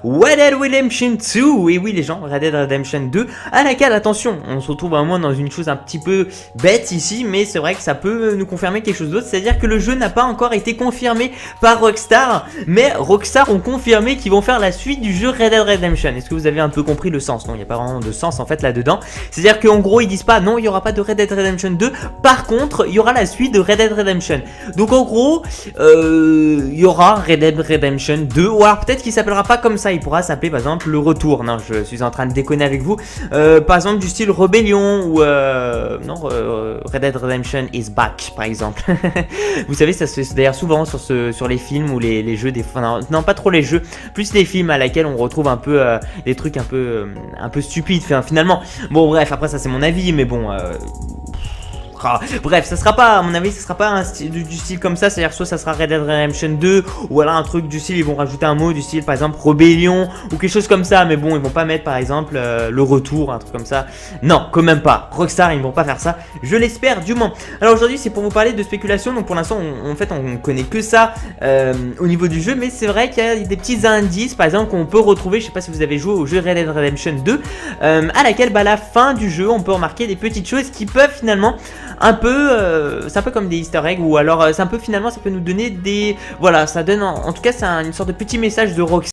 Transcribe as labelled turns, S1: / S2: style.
S1: Red Dead Redemption 2, et oui les gens, Red Dead Redemption 2, à laquelle, attention, on se retrouve vraiment dans une chose un petit peu bête ici, mais c'est vrai que ça peut nous confirmer quelque chose d'autre, c'est-à-dire que le jeu n'a pas encore été confirmé par Rockstar, mais Rockstar ont confirmé qu'ils vont faire la suite du jeu Red Dead Redemption. Est-ce que vous avez un peu compris le sens? Non, il n'y a pas vraiment de sens en fait là-dedans, c'est-à-dire qu'en gros ils disent pas non, il n'y aura pas de Red Dead Redemption 2, par contre il y aura la suite de Red Dead Redemption. Donc en gros, il y aura Red Dead Redemption 2, ou alors peut-être qu'il s'appellera pas comme ça, il pourra s'appeler par exemple le retour. Non, je suis en train de déconner avec vous. Par exemple du style Rebellion ou non, Red Dead Redemption is back par exemple. Vous savez, ça se fait d'ailleurs souvent sur les films ou les jeux, non pas trop les jeux, plus les films à laquelle on retrouve un peu des trucs un peu stupides finalement. Bon bref, après ça c'est mon avis, mais bon. Bref, ça sera pas, à mon avis, ça sera pas du style comme ça, c'est-à-dire soit ça sera Red Dead Redemption 2, ou alors un truc du style, ils vont rajouter un mot du style, par exemple, Rebellion, ou quelque chose comme ça, mais bon, ils vont pas mettre, par exemple, le retour, un truc comme ça. Non, quand même pas. Rockstar, ils vont pas faire ça, je l'espère, du moins. Alors aujourd'hui, c'est pour vous parler de spéculation, donc pour l'instant, en fait, on connaît que ça au niveau du jeu, mais c'est vrai qu'il y a des petits indices, par exemple, qu'on peut retrouver, je sais pas si vous avez joué au jeu Red Dead Redemption 2, à laquelle, à la fin du jeu, on peut remarquer des petites choses qui peuvent finalement un peu, c'est un peu comme des easter eggs, ou alors c'est un peu finalement ça peut nous donner des, voilà, ça donne en tout cas c'est une sorte de petit message de Rockstar